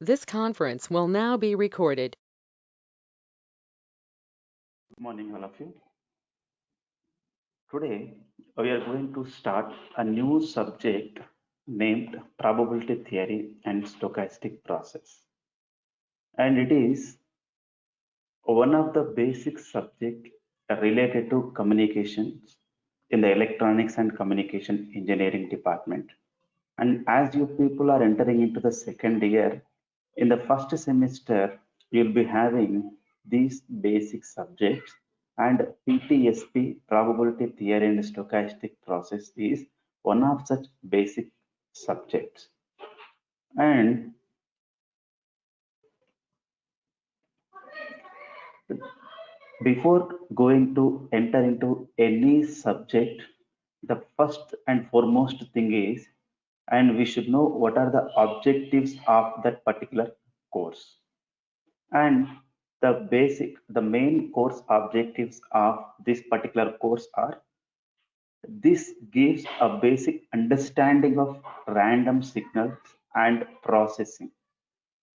This conference will now be recorded. Good morning, all of you. Today, we are going to start a new subject named probability theory and stochastic process. And it is one of the basic subject related to communications in the electronics and communication engineering department. And as you people are entering into the second year, in the first semester, you'll be having these basic subjects, and PTSP, probability theory and stochastic process, is one of such basic subjects. And before going to enter into any subject, the first and foremost thing is, and we should know what are the objectives of that particular course. And the main course objectives of this particular course are: this gives a basic understanding of random signals and processing.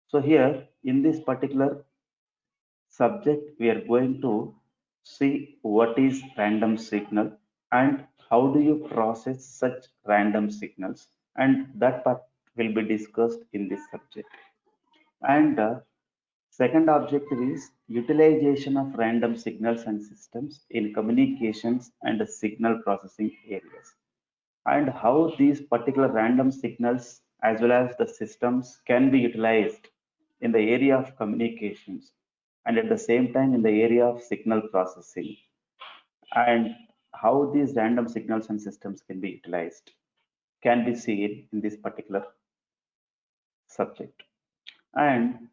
So here in this particular subject, we are going to see what is random signal and how do you process such random signals, and that part will be discussed in this subject. And second objective is utilization of random signals and systems in communications and signal processing areas, and how these particular random signals as well as the systems can be utilized in the area of communications and at the same time in the area of signal processing, and how these random signals and systems can be utilized can be seen in this particular subject. And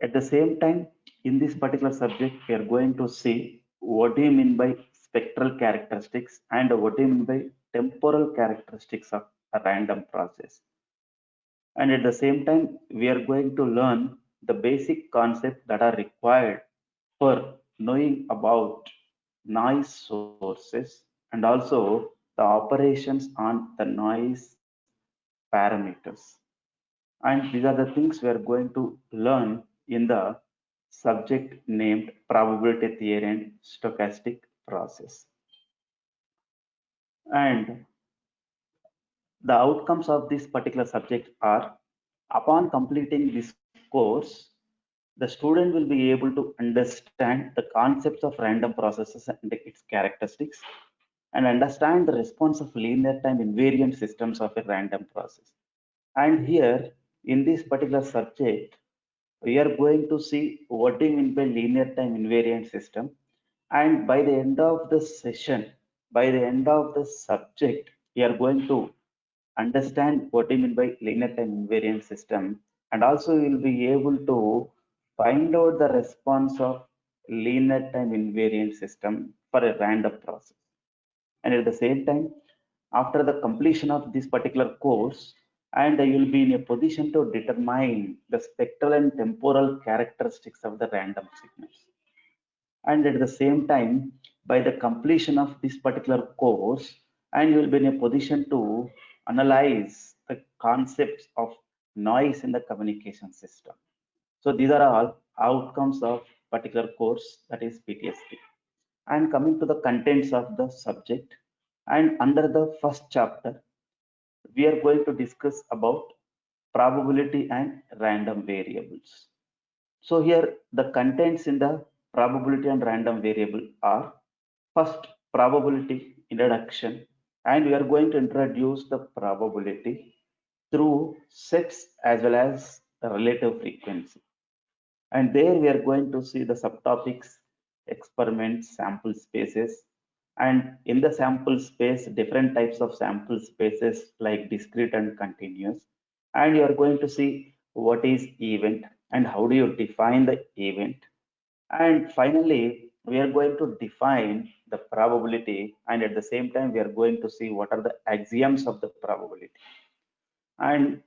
at the same time, in this particular subject, we are going to see what do you mean by spectral characteristics and what do you mean by temporal characteristics of a random process. And at the same time, we are going to learn the basic concepts that are required for knowing about noise sources and also the operations on the noise parameters. And these are the things we are going to learn in the subject named probability theory and stochastic process. And the outcomes of this particular subject are: upon completing this course, the student will be able to understand the concepts of random processes and its characteristics, and understand the response of linear time invariant systems of a random process. And here, in this particular subject, we are going to see what do you mean by linear time invariant system. And by the end of the session, by the end of the subject, we are going to understand what do you mean by linear time invariant system, and also we will be able to find out the response of linear time invariant system for a random process. And at the same time, after the completion of this particular course, and you will be in a position to determine the spectral and temporal characteristics of the random signals. And at the same time, by the completion of this particular course, and you will be in a position to analyze the concepts of noise in the communication system. So these are all outcomes of particular course, that is PTSP. And coming to the contents of the subject, and under the first chapter, we are going to discuss about probability and random variables. So here the contents in the probability and random variable are: first, probability introduction, and we are going to introduce the probability through sets as well as relative frequency. And there we are going to see the subtopics, experiments, sample spaces, and in the sample space, different types of sample spaces like discrete and continuous. And you are going to see what is event and how do you define the event. And finally, we are going to define the probability, and at the same time, we are going to see what are the axioms of the probability. And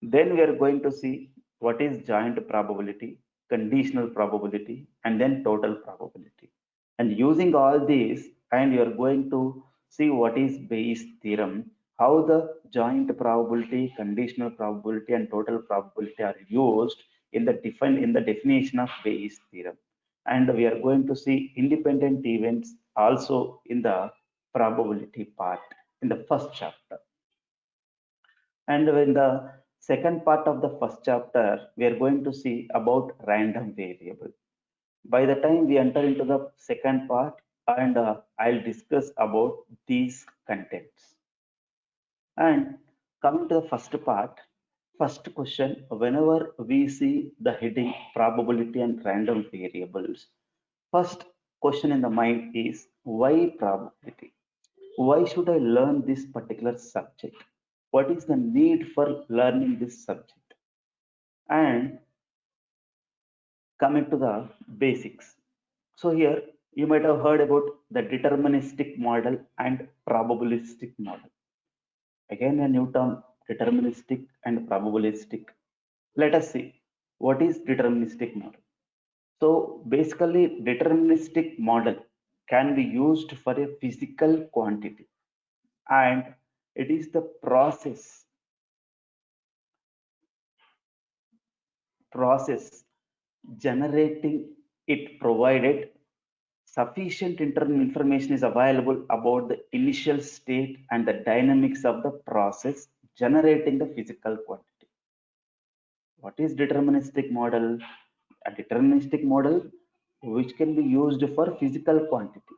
then we are going to see what is joint probability, conditional probability, and then total probability. And using all these, and you are going to see what is Bayes' theorem, how the joint probability, conditional probability, and total probability are used in the definition of Bayes theorem. And we are going to see independent events also in the probability part in the first chapter. And in the second part of the first chapter, we are going to see about random variable. By the time we enter into the second part, and I'll discuss about these contents. And coming to the first part, first question, whenever we see the heading probability and random variables, first question in the mind is why probability? Why should I learn this particular subject? What is the need for learning this subject? And coming to the basics. So here you might have heard about the deterministic model and probabilistic model. Again, a new term, deterministic and probabilistic. Let us see what is deterministic model. So basically, deterministic model can be used for a physical quantity, and it is the process generating it provided sufficient information is available about the initial state and the dynamics of the process generating the physical quantity. What is deterministic model? A deterministic model which can be used for physical quantity,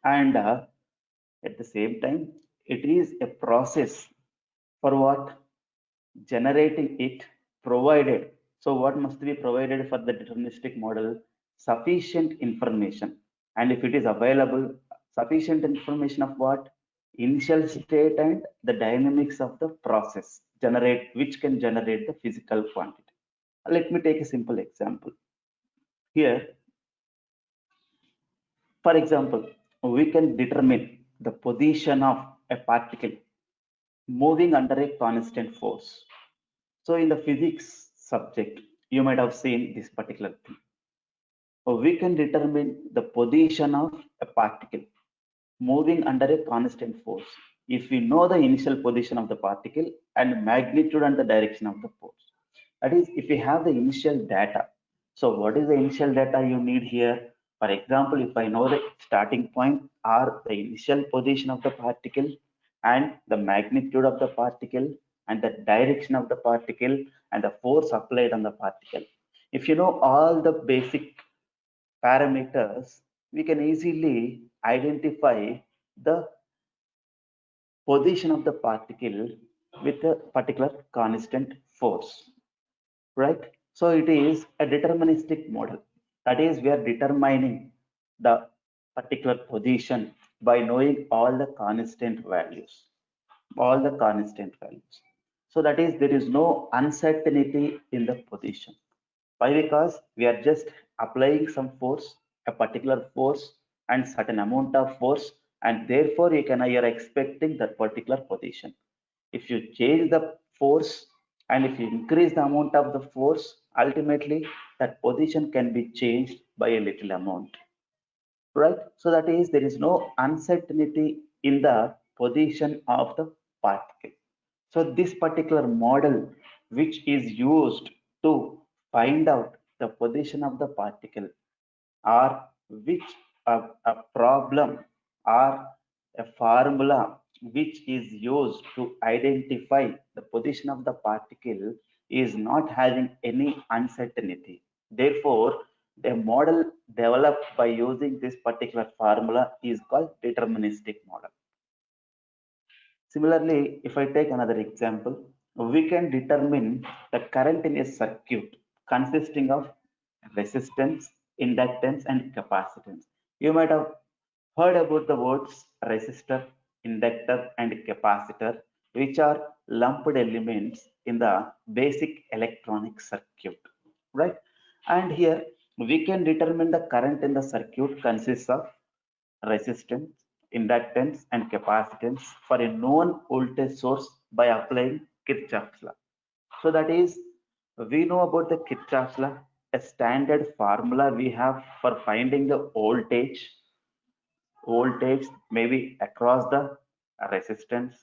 and at the same time it is a process for what? Generating it provided. So what must be provided for the deterministic model? Sufficient information. And if it is available, sufficient information of what? Initial state and the dynamics of the process which can generate the physical quantity. Let me take a simple example. Here, for example, we can determine the position of a particle moving under a constant force. So in the physics subject, you might have seen this particular thing. We can determine the position of a particle moving under a constant force if we know the initial position of the particle and magnitude and the direction of the force. That is, if we have the initial data. So what is the initial data you need here? For example, if I know the starting point or the initial position of the particle and the magnitude of the particle and the direction of the particle and the force applied on the particle. If you know all the basic parameters, we can easily identify the position of the particle with a particular constant force, right? So it is a deterministic model. That is, we are determining the particular position by knowing all the constant values, So that is, there is no uncertainty in the position. Why? Because we are just applying some force, a particular force and certain amount of force, and therefore you are expecting that particular position. If you change the force and if you increase the amount of the force, ultimately that position can be changed by a little amount, right? So that is, there is no uncertainty in the position of the particle. So this particular model, which is used to find out the position of the particle, or which a problem or a formula which is used to identify the position of the particle, is not having any uncertainty. Therefore, the model developed by using this particular formula is called deterministic model. Similarly, if I take another example, we can determine the current in a circuit consisting of resistance, inductance, and capacitance. You might have heard about the words resistor, inductor, and capacitor, which are lumped elements in the basic electronic circuit, right? And here we can determine the current in the circuit consists of resistance, inductance, and capacitance for a known voltage source by applying Kirchhoff's law. So that is, we know about the Kirchhoff's law, a standard formula we have for finding the voltage maybe across the resistance,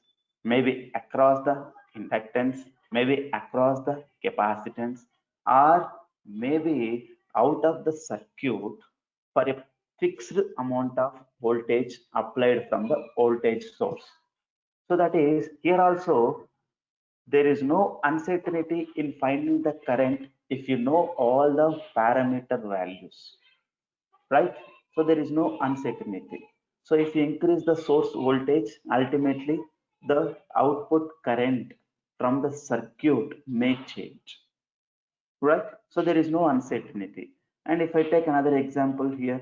maybe across the inductance, maybe across the capacitance, or maybe out of the circuit for a fixed amount of voltage applied from the voltage source. So that is, here also there is no uncertainty in finding the current if you know all the parameter values, right? So there is no uncertainty. So if you increase the source voltage, ultimately the output current from the circuit may change, right? So there is no uncertainty. And if I take another example here,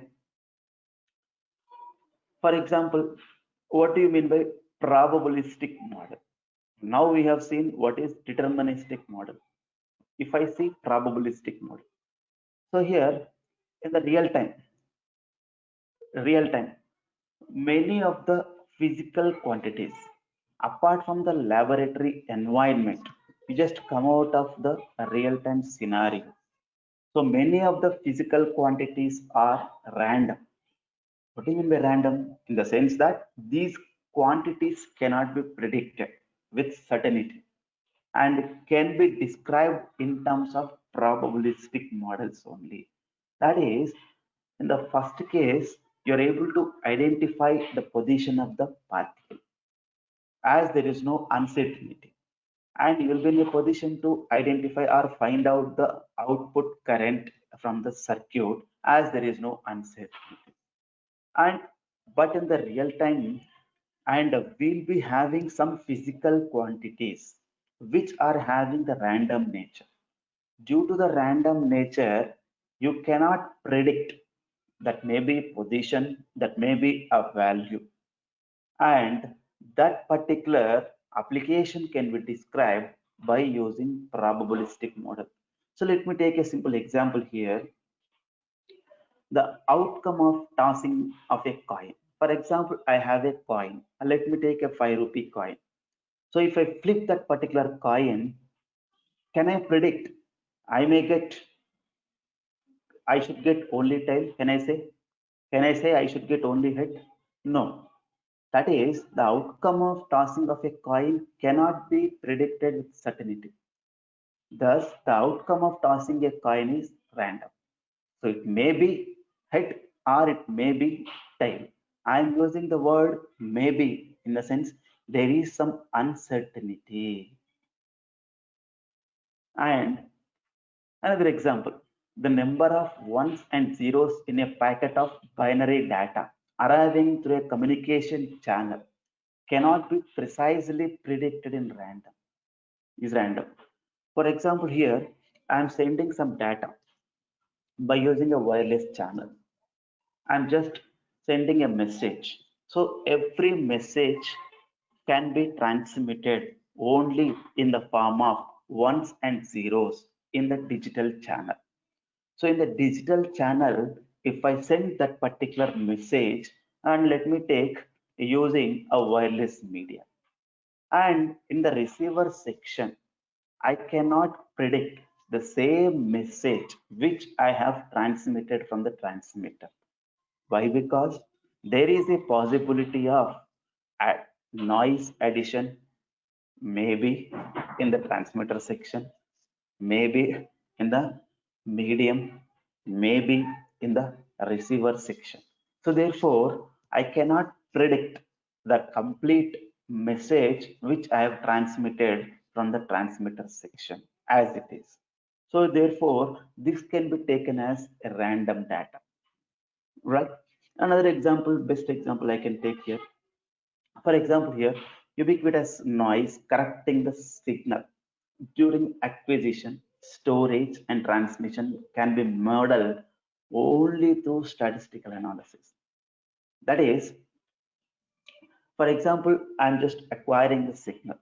for example, what do you mean by probabilistic model? Now we have seen what is deterministic model. If I see probabilistic model, so here in the real time, many of the physical quantities, apart from the laboratory environment, we just come out of the real time scenario. So many of the physical quantities are random. What do you mean by random? In the sense that these quantities cannot be predicted with certainty and can be described in terms of probabilistic models only. That is, in the first case, you're able to identify the position of the particle as there is no uncertainty. And you will be in a position to identify or find out the output current from the circuit as there is no uncertainty. And but in the real time, and we'll be having some physical quantities which are having the random nature. Due to the random nature, you cannot predict that may be position, that may be a value, and that particular application can be described by using probabilistic model. So let me take a simple example here. The outcome of tossing of a coin. For example, I have a coin. Let me take a 5 rupee coin. So if I flip that particular coin, can I predict? I may get, I should get only tail. Can I say? Can I say I should get only head? No. That is, the outcome of tossing of a coin cannot be predicted with certainty. Thus, the outcome of tossing a coin is random. So it may be head or it may be tail. I am using the word maybe in the sense there is some uncertainty. And another example, the number of ones and zeros in a packet of binary data arriving through a communication channel cannot be precisely predicted in random, is random. For example, here I am sending some data by using a wireless channel. I'm just sending a message. So every message can be transmitted only in the form of ones and zeros in the digital channel. So in the digital channel, if I send that particular message, and let me take using a wireless media, and in the receiver section, I cannot predict the same message which I have transmitted from the transmitter. Why? Because there is a possibility of noise addition, maybe in the transmitter section, maybe in the medium, maybe in the receiver section. So therefore, I cannot predict the complete message which I have transmitted from the transmitter section as it is. So therefore, this can be taken as a random data, right? Another example, best example I can take here. For example, here, ubiquitous noise corrupting the signal during acquisition, storage, and transmission can be modeled only through statistical analysis. That is, for example, I'm just acquiring the signal.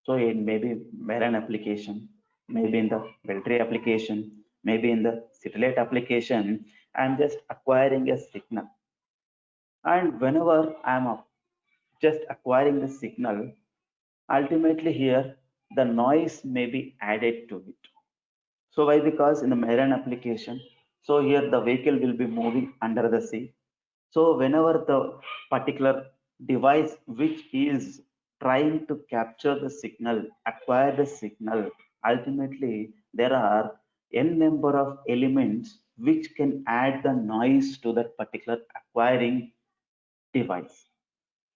So in maybe Maran application, maybe in the military application, maybe in the satellite application, I'm just acquiring a signal. And whenever I'm just acquiring the signal, ultimately here the noise may be added to it. So why? Because in the marine application, so here the vehicle will be moving under the sea. So whenever the particular device which is trying to capture the signal, acquire the signal. Ultimately, there are n number of elements which can add the noise to that particular acquiring device,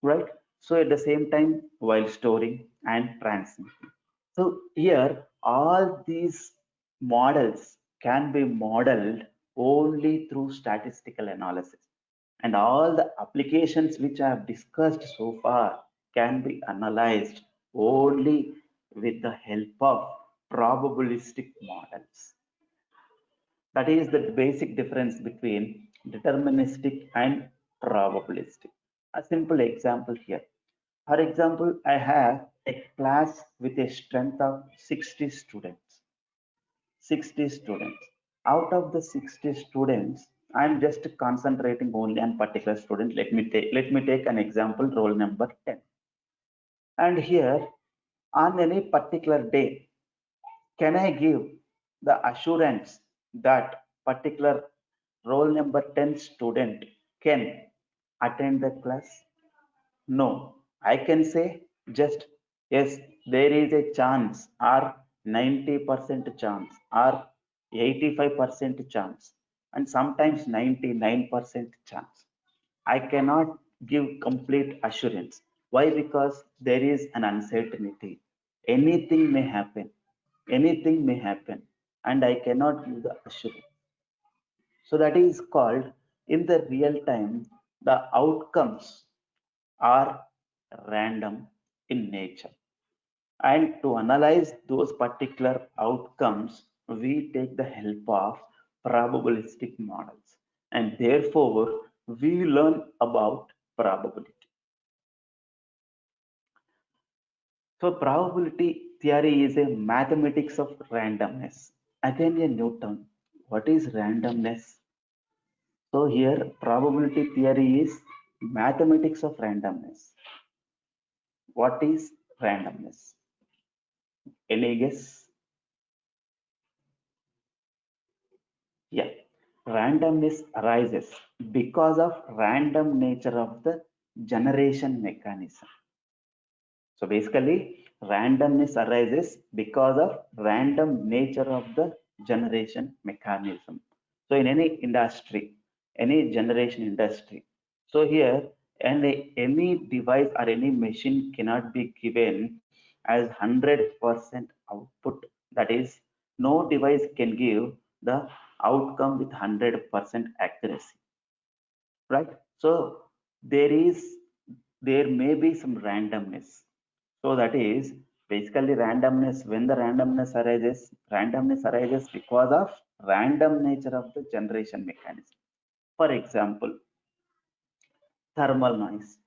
right? So at the same time, while storing and transmitting. So here, all these models can be modeled only through statistical analysis. And all the applications which I have discussed so far can be analyzed only with the help of probabilistic models. That is the basic difference between deterministic and probabilistic. A simple example here. For example, I have a class with a strength of 60 students. 60 students. Out of the 60 students, I'm just concentrating only on particular student. Let me take an example, roll number 10. And here, on any particular day, can I give the assurance that particular roll number 10 student can attend the class? No, I can say just yes, there is a chance, or 90% chance, or 85% chance, and sometimes 99% chance. I cannot give complete assurance. Why? Because there is an uncertainty. Anything may happen. Anything may happen, and I cannot give the assurance. So that is called in the real time, the outcomes are random in nature. And to analyze those particular outcomes, we take the help of probabilistic models. And therefore, we learn about probability. So probability theory is a mathematics of randomness. Again, a new term. What is randomness? So here, probability theory is mathematics of randomness. What is randomness? Any guess? Yeah, randomness arises because of random nature of the generation mechanism. So basically, randomness arises because of random nature of the generation mechanism. So in any generation industry, so here any device or any machine cannot be given as 100% output. That is, no device can give the outcome with 100% accuracy, right? So there may be some randomness. So that is basically randomness. When the randomness arises because of random nature of the generation mechanism. For example, thermal noise.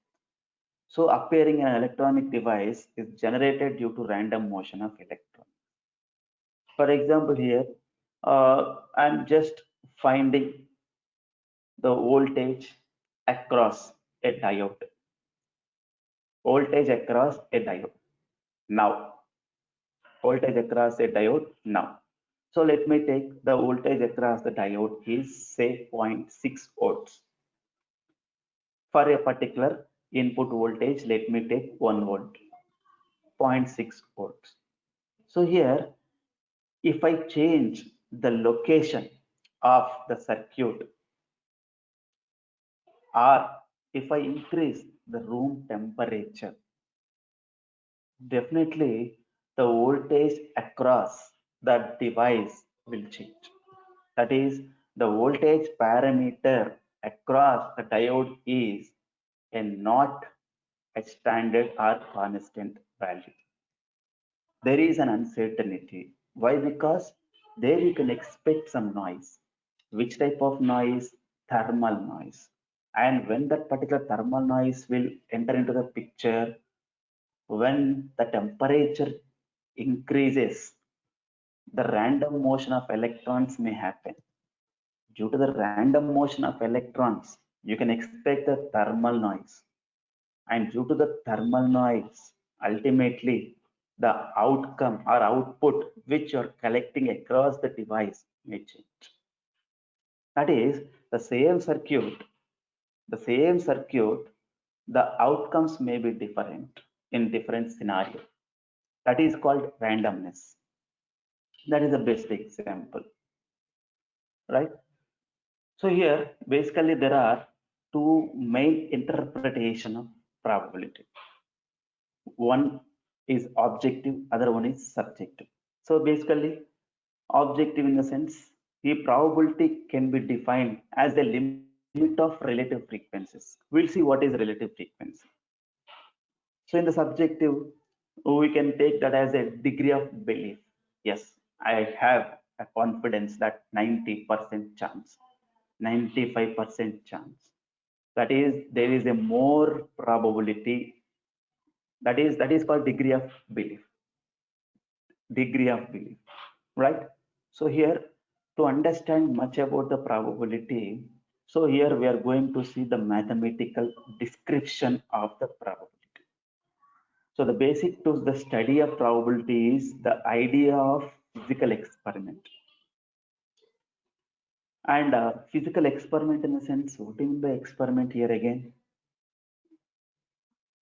So appearing in an electronic device is generated due to random motion of electron. For example, here I'm just finding the voltage across a diode. Voltage across a diode. Now, voltage across a diode now. So let me take the voltage across the diode is say zero point 0.6 volts. For a particular input voltage, let me take 1 volt, 0.6 volts. So here, if I change the location of the circuit, or if I increase the room temperature, definitely the voltage across that device will change. That is, the voltage parameter across the diode is a not a standard or constant value. There is an uncertainty. Why? Because there you can expect some noise. Which type of noise? Thermal noise. And when that particular thermal noise will enter into the picture, when the temperature increases, the random motion of electrons may happen. Due to the random motion of electrons, you can expect the thermal noise. And due to the thermal noise, ultimately the outcome or output which you're collecting across the device may change. That is the same circuit, the outcomes may be different. in different scenario. That is called randomness. That is the best example, right? So here, basically, there are two main interpretation of probability. One is objective, other one is subjective. So basically, objective in the sense, the probability can be defined as the limit of relative frequencies. We'll see what is relative frequency. So in the subjective, we can take that as a degree of belief. Yes, I have a confidence that 90% chance, 95% chance. That is, there is a more probability. That is called degree of belief. Degree of belief, right? So here, to understand much about the probability, so here we are going to see the mathematical description of the probability. So the basic to the study of probability is the idea of physical experiment. And physical experiment in the sense, what is the experiment here again?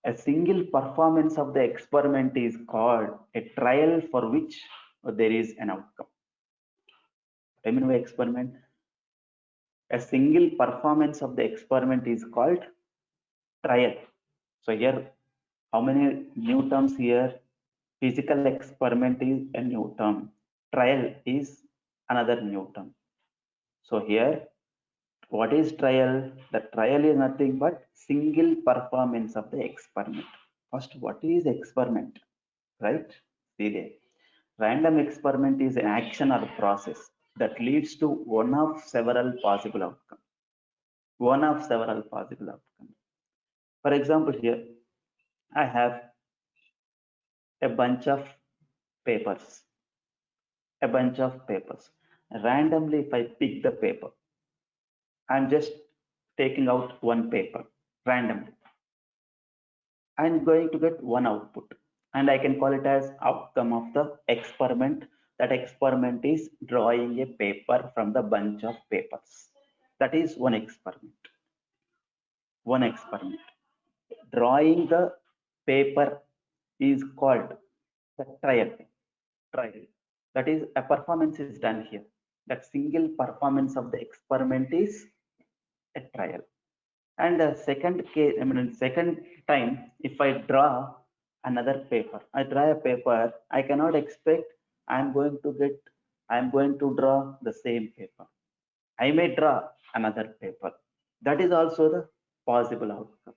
A single performance of the experiment is called a trial for which there is an outcome. I mean by experiment, a single performance of the experiment is called trial. So here, how many new terms here? Physical experiment is a new term. Trial is another new term. So here, what is trial? The trial is nothing but single performance of the experiment. First, what is experiment? Right? See there. Random experiment is an action or process that leads to one of several possible outcomes. One of several possible outcomes. For example, here I have a bunch of papers. A bunch of papers. Randomly, if I pick the paper, I'm just taking out one paper randomly. I'm going to get one output, and I can call it as outcome of the experiment. That experiment is drawing a paper from the bunch of papers. That is one experiment. One experiment. Drawing the paper is called the trial. Trial. That is, a performance is done here. That single performance of the experiment is a trial. And the second case, second time, if I draw another paper, I draw a paper, I cannot expect I'm going to draw the same paper. I may draw another paper. That is also the possible outcome.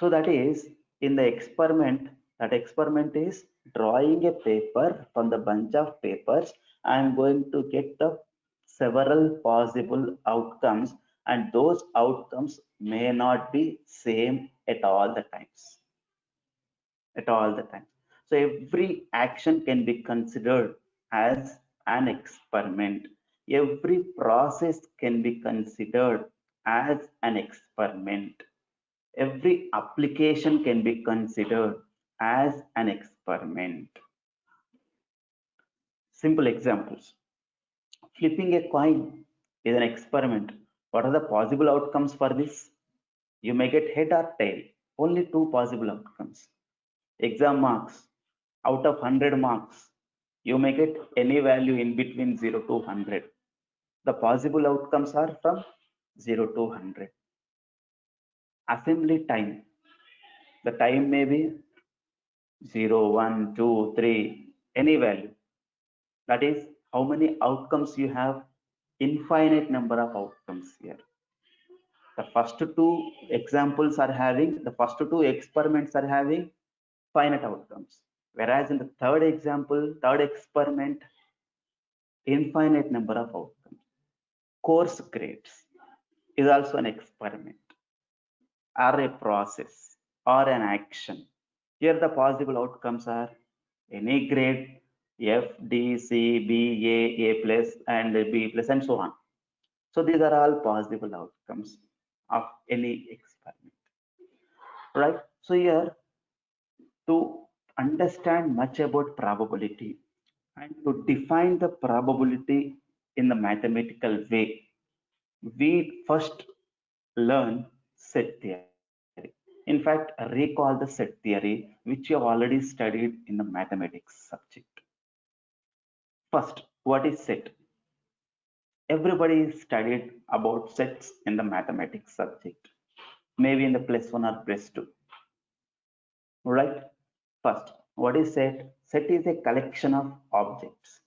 So that is, in the experiment, that experiment is drawing a paper from the bunch of papers. I am going to get the several possible outcomes, and those outcomes may not be same at all the times. At all the times. So every action can be considered as an experiment. Every process can be considered as an experiment. Every application can be considered as an experiment. Simple examples. Flipping a coin is an experiment. What are the possible outcomes for this? You may get head or tail. Only two possible outcomes. Exam marks. Out of 100 marks, you may get any value in between 0 to 100. The possible outcomes are from 0 to 100. Assembly time. The time may be 0, 1, 2, 3, any value. That is how many outcomes you have, infinite number of outcomes here. The first two examples are having, the first two experiments are having finite outcomes. Whereas in the third example, third experiment, infinite number of outcomes. Course grades is also an experiment or a process or an action. Here the possible outcomes are any grade, F, D, C, B, A plus, and B plus, and so on. So these are all possible outcomes of any experiment, right? So here, to understand much about probability and to define the probability in the mathematical way, we first learn set theory. In fact, recall the set theory, which you have already studied in the mathematics subject. First, what is set? Everybody studied about sets in the mathematics subject, maybe in the +1 or +2. Right? First, what is set? Set is a collection of objects,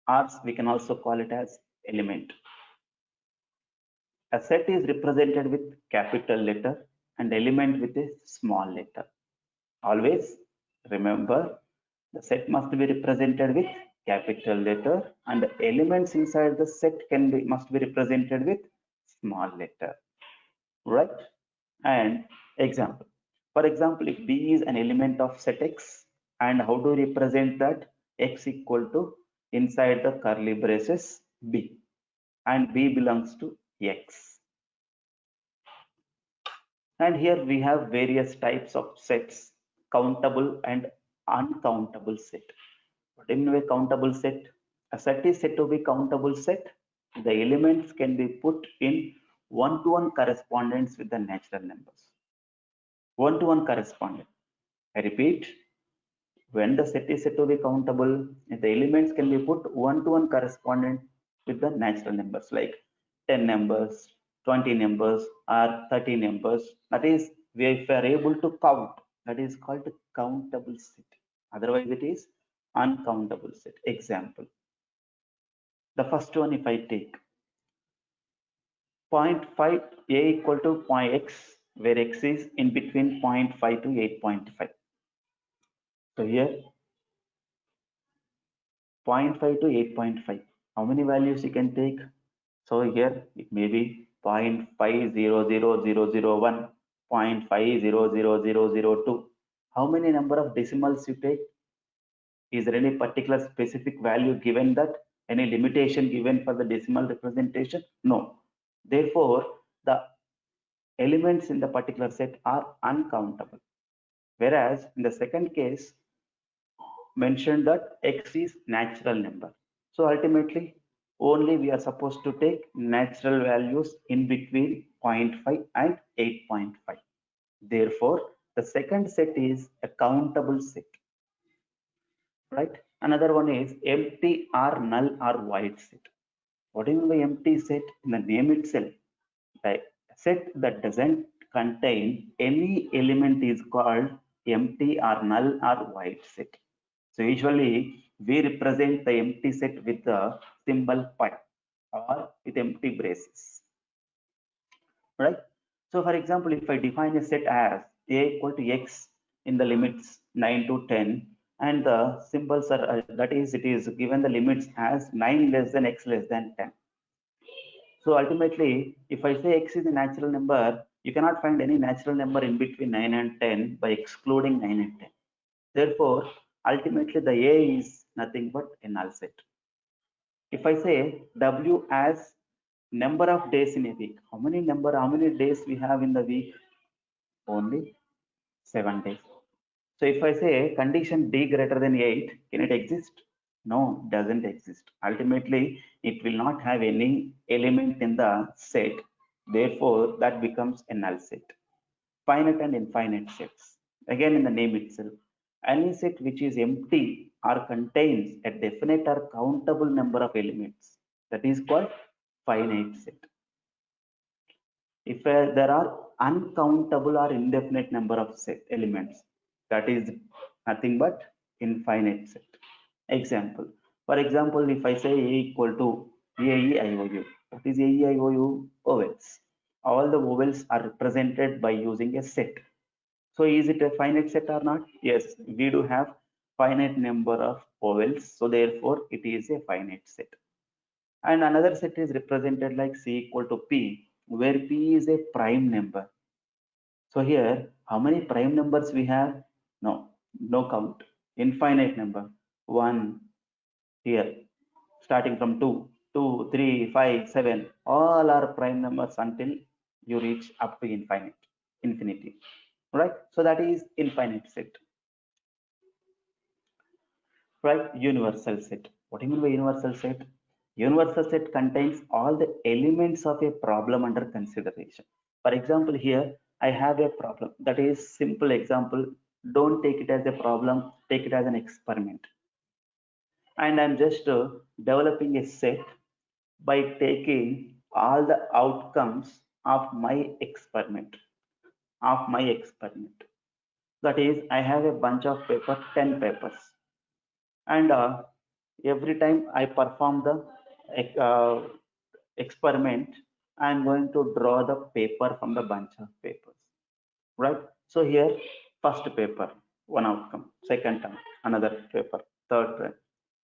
or we can also call it as element. A set is represented with capital letter and element with a small letter. Always remember, the set must be represented with capital letter and the elements inside the set must be represented with small letter, right? And example, for example, if B is an element of set X, and how to represent that? X equal to inside the curly braces B, and B belongs to X. And here we have various types of sets, countable and uncountable set. What in a countable set? A set is said to be countable set. The elements can be put in one-to-one correspondence with the natural numbers. One-to-one correspondence. I repeat, when the set is said to be countable, the elements can be put one-to-one correspondent with the natural numbers like 10 numbers, 20 numbers, or 30 numbers. That is, if we are able to count, that is called countable set. Otherwise, it is uncountable set. Example. The first one, if I take 0.5 a equal to x, where x is in between 0.5 to 8.5. So here 0.5 to 8.5. How many values you can take? So here it may be 0.500001, 0.500002. How many number of decimals you take? Is there any particular specific value given that? Any limitation given for the decimal representation? No. Therefore, the elements in the particular set are uncountable. Whereas in the second case, mentioned that x is natural number. So ultimately, only we are supposed to take natural values in between 0.5 and 8.5. Therefore, the second set is a countable set. Right? Another one is empty or null or void set. What do you mean by empty set? In the name itself, the set that doesn't contain any element is called empty or null or void set. So usually we represent the empty set with the symbol pi or with empty braces, right? So for example, if I define a set as a equal to x in the limits 9 to 10, and the symbols are that is, it is given the limits as 9 less than x less than 10. So ultimately, if I say x is a natural number, you cannot find any natural number in between 9 and 10 by excluding 9 and 10. Therefore, ultimately the A is nothing but a null set. If I say W as number of days in a week, how many days we have in the week? Only 7 days. So if I say condition D greater than 8, can it exist? No, doesn't exist. Ultimately, it will not have any element in the set. Therefore, that becomes a null set. Finite and infinite sets. Again, in the name itself, any set which is empty or contains a definite or countable number of elements, that is called finite set. If there are uncountable or indefinite number of set elements, that is nothing but infinite set. Example. For example, if I say A equal to AEIOU, what is AEIOU? Vowels. All the vowels are represented by using a set. So is it a finite set or not? Yes, we do have finite number of vowels. So therefore, it is a finite set. And another set is represented like C equal to P, where P is a prime number. So here, how many prime numbers we have? No, no count. Infinite number. 1 here, starting from 2, 2, 3, 5, 7. All are prime numbers until you reach up to infinity. Right? So that is infinite set. Right? Universal set. What do you mean by universal set? Universal set contains all the elements of a problem under consideration. For example, here I have a problem. That is simple example. Don't take it as a problem, take it as an experiment. And I'm just developing a set by taking all the outcomes of my experiment. That is, I have a bunch of paper, 10 papers, and every time I perform the uh, experiment, I'm going to draw the paper from the bunch of papers, right? So here, first paper, one outcome, second time, another paper, third time,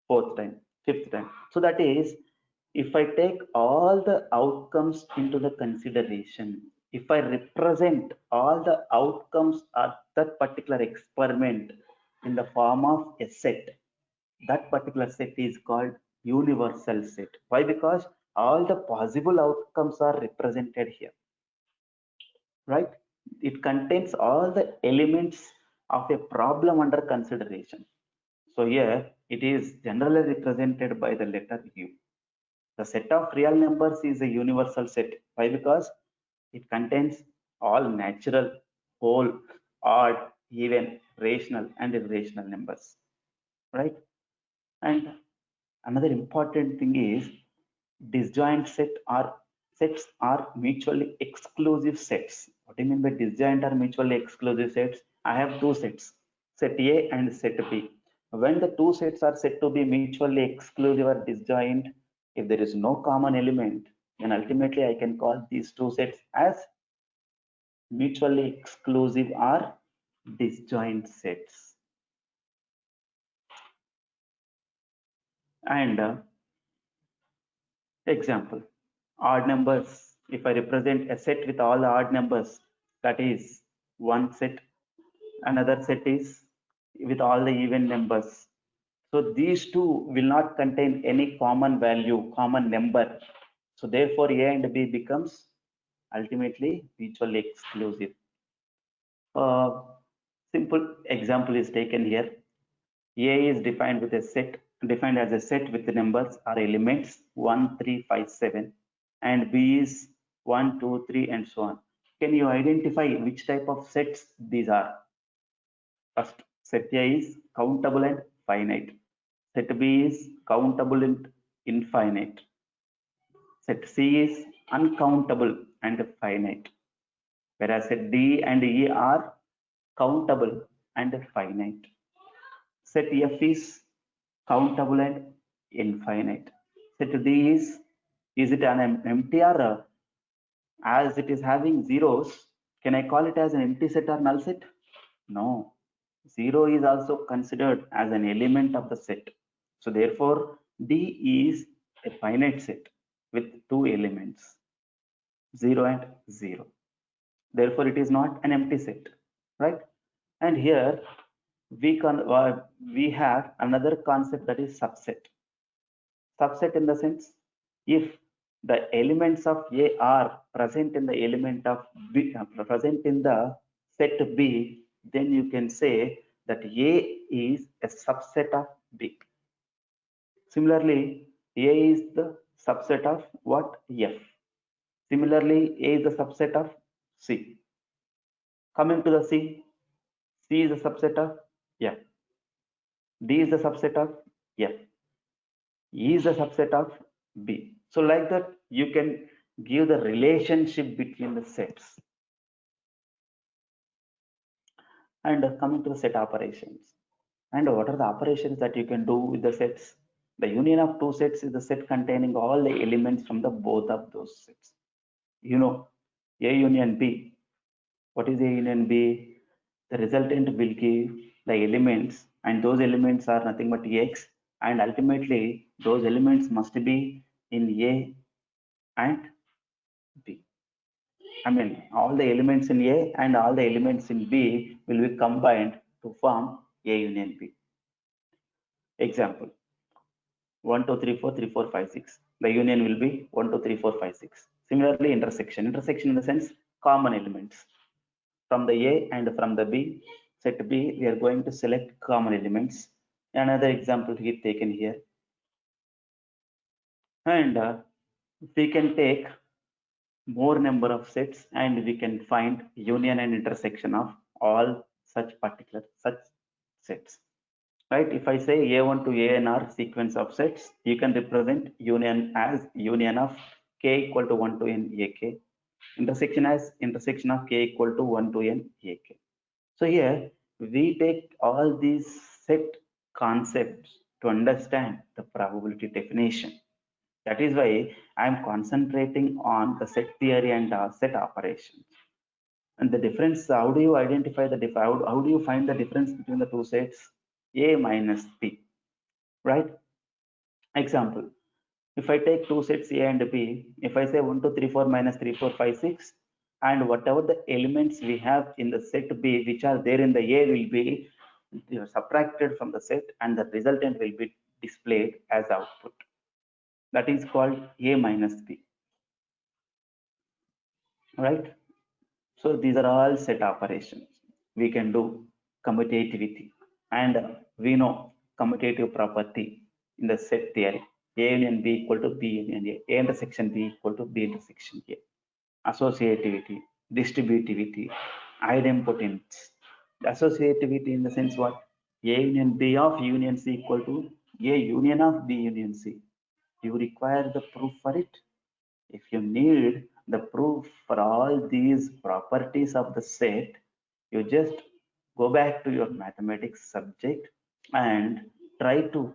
fourth time, fifth time. So that is, if I take all the outcomes into the consideration, if I represent all the outcomes of that particular experiment in the form of a set, that particular set is called universal set. Why? Because all the possible outcomes are represented here, right? It contains all the elements of a problem under consideration. So here it is generally represented by the letter U. The set of real numbers is a universal set. Why? Because it contains all natural, whole, odd, even, rational and irrational numbers, right? And another important thing is disjoint sets are mutually exclusive sets. What do you mean by disjoint or mutually exclusive sets? I have two sets, set A and set B. When the two sets are said to be mutually exclusive or disjoint, if there is no common element, then ultimately I can call these two sets as mutually exclusive or disjoint sets. And example, odd numbers. If I represent a set with all odd numbers, that is one set, another set is with all the even numbers. So these two will not contain any common value, common number. So therefore A and B becomes ultimately mutually exclusive. Simple example is taken here. A is defined as a set with the numbers or elements 1, 3, 5, 7, and B is 1, 2, 3, and so on. Can you identify which type of sets these are? First, set A is countable and finite. Set B is countable and infinite. Set C is uncountable and finite. Whereas set D and E are countable and finite. Set F is countable and infinite. Set D is it an empty or as it is having zeros, can I call it as an empty set or null set? No. Zero is also considered as an element of the set. So therefore, D is a finite set with two elements, 0 and 0. Therefore, it is not an empty set, right? And here we have another concept, that is subset. Subset in the sense, if the elements of A are present in the element of B, present in the set B, then you can say that A is a subset of B. Similarly, A is the subset of what? F. Similarly, A is the subset of C. Coming to the C is the subset of F. D is the subset of F. E is the subset of B. So like that, you can give the relationship between the sets. And coming to the set operations. And what are the operations that you can do with the sets? The union of two sets is the set containing all the elements from the both of those sets. You know, A union B. What is A union B? The resultant will give the elements, and those elements are nothing but X, and ultimately those elements must be in A and B. I mean, all the elements in A and all the elements in B will be combined to form A union B. Example, 1, 2, 3, 4, 3, 4, 5, 6. The union will be 1, 2, 3, 4, 5, 6. Similarly, intersection. Intersection in the sense common elements. From the A and from the B, set B, we are going to select common elements. Another example here taken here. And we can take more number of sets, and we can find union and intersection of all such sets, right? If I say A1 to AN are sequence of sets, you can represent union as union of k equal to 1 to n AK, intersection as intersection of k equal to 1 to n AK. So here we take all these set concepts to understand the probability definition. That is why I am concentrating on the set theory and set operations. And the difference, how do you identify the how do you find the difference between the two sets? A minus B, right? Example, if I take two sets A and B, if I say 1, 2, 3, 4 minus 3, 4, 5, 6, and whatever the elements we have in the set B which are there in the A will be subtracted from the set, and the resultant will be displayed as output. That is called A minus B, right? So these are all set operations. We can do commutativity, and we know commutative property in the set theory. A union B equal to B union A. A intersection B equal to B intersection A. Associativity, distributivity, idempotence. The associativity in the sense what? A union B of union C equal to A union of B union C. You require the proof for it. If you need the proof for all these properties of the set, you just go back to your mathematics subject and try to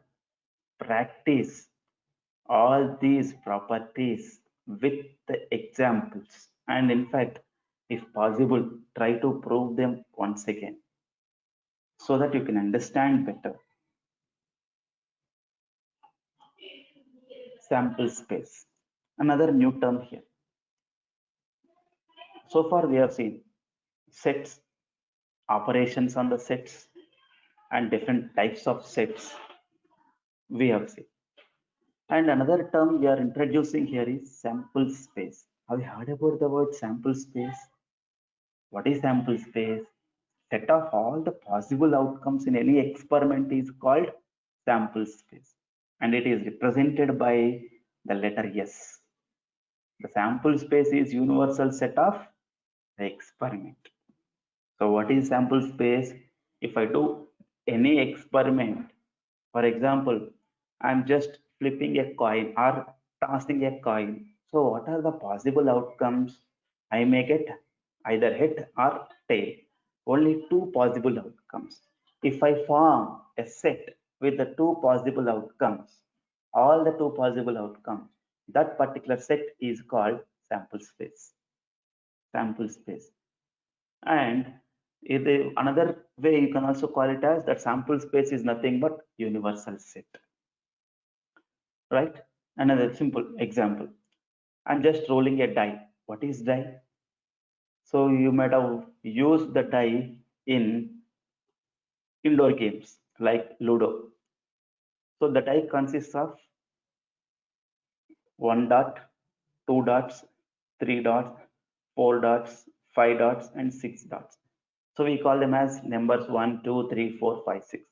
practice all these properties with the examples, and in fact, if possible, try to prove them once again so that you can understand better. Sample space, another new term here. So far we have seen sets, operations on the sets, and different types of sets we have seen. And another term we are introducing here is sample space. Have you heard about the word sample space? What is sample space? Set of all the possible outcomes in any experiment is called sample space, and it is represented by the letter S. The sample space is universal set of the experiment. So what is sample space? If I do any experiment, for example, I'm just flipping a coin or tossing a coin. So what are the possible outcomes? I may get either head or tail. Only two possible outcomes. If I form a set with the two possible outcomes, all the two possible outcomes, that particular set is called sample space. Sample space. And another way you can also call it as that sample space is nothing but universal set, right? Another simple example, I'm just rolling a die. What is die? So you might have used the die in indoor games like Ludo. So the die consists of 1 dot, 2 dots, 3 dots, 4 dots, 5 dots, and 6 dots. So we call them as numbers 1, 2, 3, 4, 5, 6,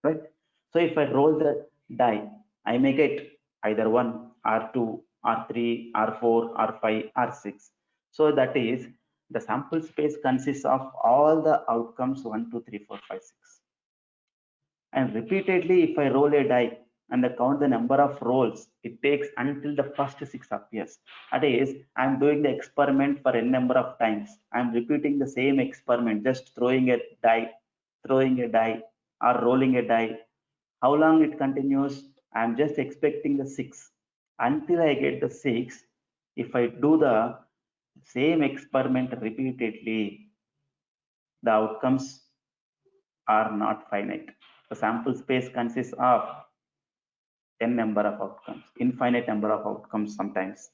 right? So if I roll the die, I may get either 1 or 2 or 3 or 4 or 5 or 6. So that is the sample space consists of all the outcomes 1, 2, 3, 4, 5, 6. And repeatedly, if I roll a die and I count the number of rolls it takes until the first 6 appears. That is, I'm doing the experiment for n number of times. I'm repeating the same experiment, just throwing a die, or rolling a die. How long it continues? I'm just expecting the 6 until I get the 6. If I do the same experiment repeatedly, the outcomes are not finite. The sample space consists of n number of outcomes, infinite number of outcomes sometimes.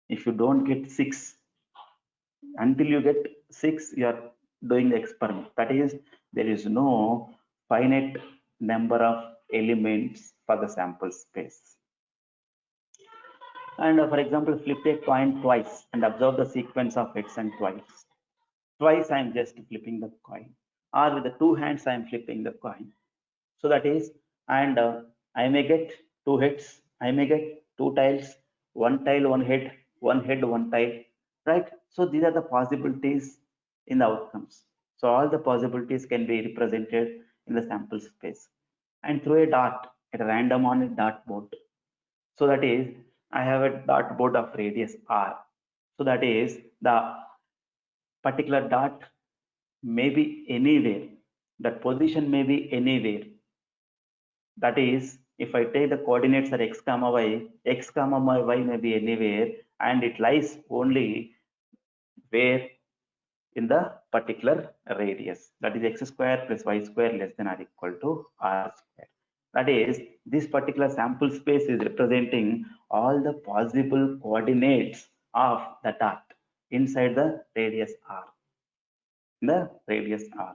If you don't get 6, until you get 6, you are doing the experiment. That is, there is no finite number of elements for the sample space. And for example, flip a coin twice and observe the sequence of heads and tails. Twice I am just flipping the coin, or with the two hands I am flipping the coin. So that is, and I may get two heads, I may get two tails, one tail, one head, one head, one tail, right? So these are the possibilities in the outcomes. So all the possibilities can be represented in the sample space. And through a dot, a random on a dartboard. So that is, I have a dartboard of radius r. So that is, the particular dot may be anywhere. That position may be anywhere. That is, if I take the coordinates are x comma y may be anywhere, and it lies only where in the particular radius. That is x square plus y square less than or equal to r square. That is, this particular sample space is representing all the possible coordinates of the dot inside the radius r. The radius r.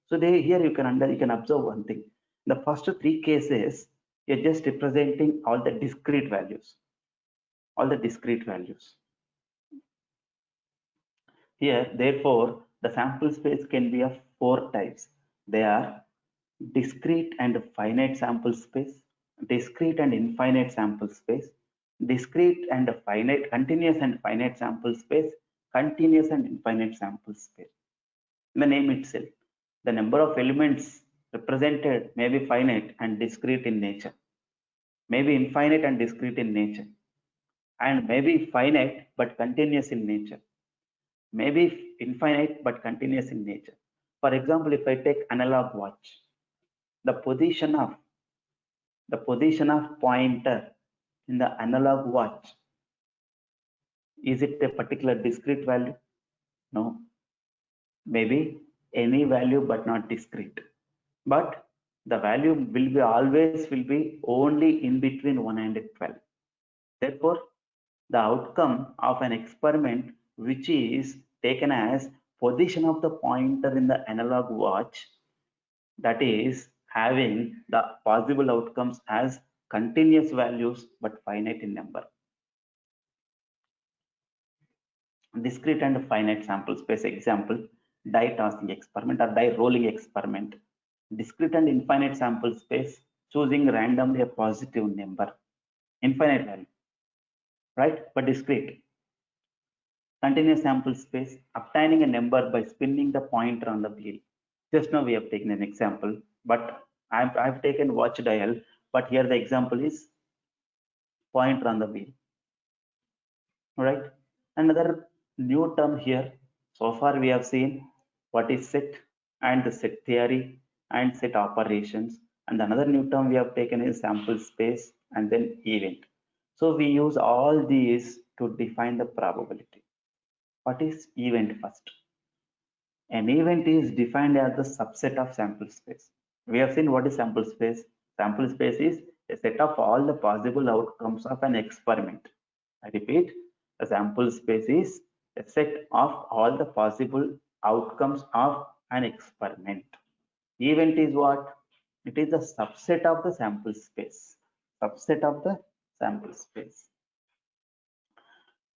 So here you can observe one thing. The first three cases, you're just representing all the discrete values. All the discrete values. Here, therefore, the sample space can be of four types. They are discrete and finite sample space, discrete and infinite sample space, discrete and finite, continuous and finite sample space, continuous and infinite sample space. In the name itself, the number of elements represented may be finite and discrete in nature, may be infinite and discrete in nature, and may be finite but continuous in nature, may be infinite but continuous in nature. For example, if I take analog watch, the position of pointer in the analog watch, is it a particular discrete value? No, maybe any value but not discrete. But the value will be always only in between 1 and 12. Therefore, the outcome of an experiment which is taken as position of the pointer in the analog watch, that is having the possible outcomes as continuous values but finite in number. Discrete and finite sample space example, die tossing experiment or die rolling experiment. Discrete and infinite sample space, choosing randomly a positive number, infinite value, right? But discrete. Continuous sample space, obtaining a number by spinning the pointer on the wheel. Just now we have taken an example, but I've taken watch dial, but here the example is pointer on the wheel. All right. Another new term here. So far we have seen what is set and the set theory and set operations. And another new term we have taken is sample space and then event. So we use all these to define the probability. What is event first? An event is defined as the subset of sample space. We have seen what is sample space. Sample space is a set of all the possible outcomes of an experiment. I repeat, a sample space is a set of all the possible outcomes of an experiment. Event is what? It is a subset of the sample space. Subset of the sample space.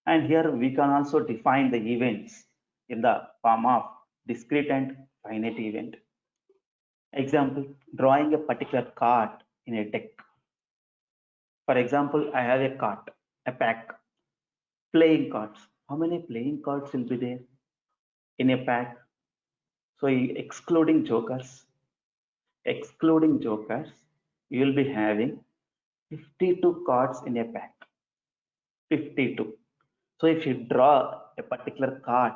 And here we can also define the events in the form of discrete and finite event. Example, drawing a particular card in a deck. For example, I have a card, a pack, playing cards. How many playing cards will be there in a pack? So excluding jokers, you will be having 52 cards in a pack. 52. So if you draw a particular card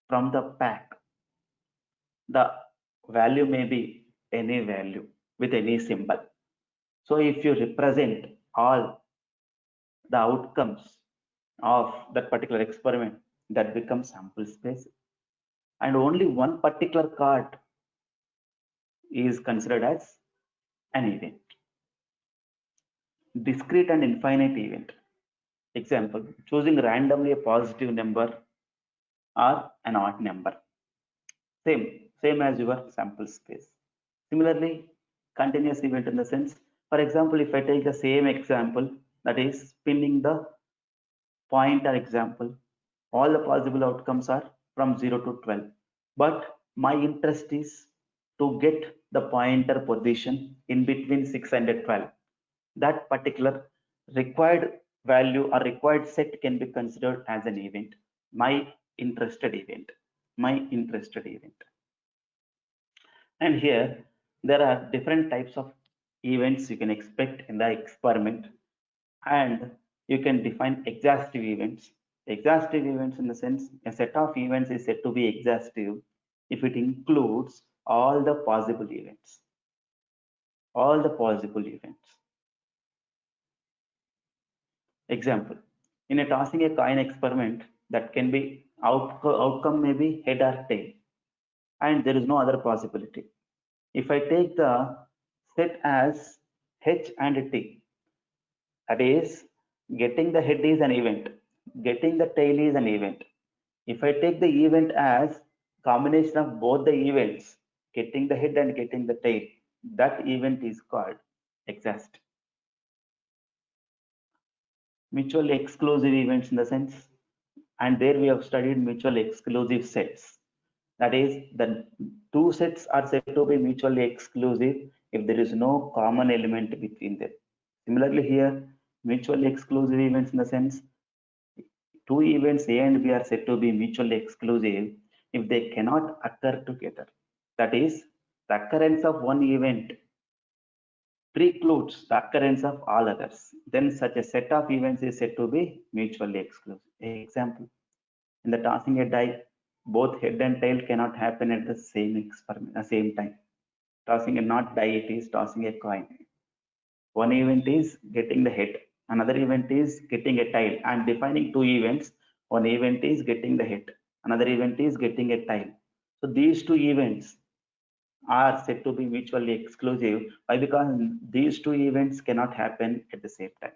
from the pack, the value may be any value with any symbol. So if you represent all the outcomes of that particular experiment, that becomes sample space. And only one particular card is considered as an event. Discrete and infinite event. Example, choosing randomly a positive number or an odd number. Same as your sample space. Similarly, continuous event in the sense, for example, if I take the same example, that is spinning the pointer example, all the possible outcomes are from 0 to 12. But my interest is to get the pointer position in between 6 and 12. That particular required value or required set can be considered as an event. My interested event. My interested event. And here there are different types of events you can expect in the experiment, and you can define exhaustive events. Exhaustive events in the sense a set of events is said to be exhaustive if it includes all the possible events. All the possible events. Example, in a tossing a coin experiment, that can be outcome may be head or tail, and there is no other possibility. If I take the set as H and T, that is, getting the head is an event, getting the tail is an event. If I take the event as combination of both the events, getting the head and getting the tail, that event is called exhaust. Mutually exclusive events in the sense, and there we have studied mutually exclusive sets. That is, the two sets are said to be mutually exclusive if there is no common element between them. Similarly here, mutually exclusive events in the sense, two events A and B are said to be mutually exclusive if they cannot occur together. That is, the occurrence of one event precludes the occurrence of all others. Then such a set of events is said to be mutually exclusive. Example, in the tossing a die, both head and tail cannot happen at the same experiment, same time. Tossing a not die, it is tossing a coin. One event is getting the head, another event is getting a tail. I am defining two events. One event is getting the head, another event is getting a tail. So these two events are said to be mutually exclusive. Why? Because these two events cannot happen at the same time,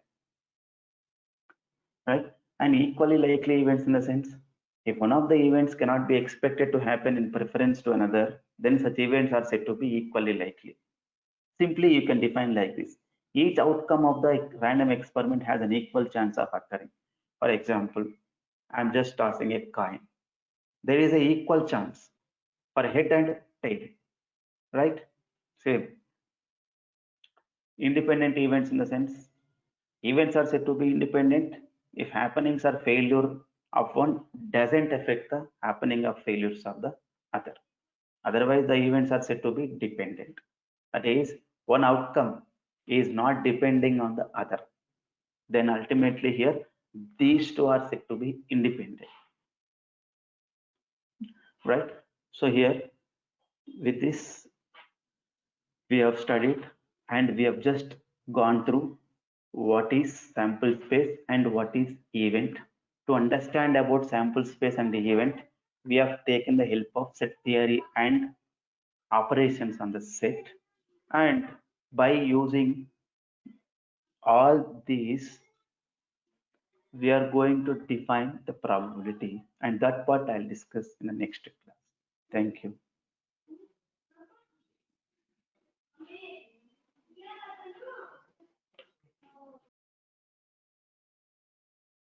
right? And equally likely events in the sense, if one of the events cannot be expected to happen in preference to another, then such events are said to be equally likely. Simply, you can define like this. Each outcome of the random experiment has an equal chance of occurring. For example, I'm just tossing a coin. There is an equal chance for head and tail, right? Same. Independent events in the sense, events are said to be independent if happenings or failure of one doesn't affect the happening of failures of the other. Otherwise, the events are said to be dependent. That is, one outcome is not depending on the other. Then ultimately here, these two are said to be independent, right? So here, with this, we have studied and we have just gone through what is sample space and what is event. To understand about sample space and the event, we have taken the help of set theory and operations on the set. And by using all these, we are going to define the probability, and that part I'll discuss in the next class. Thank you.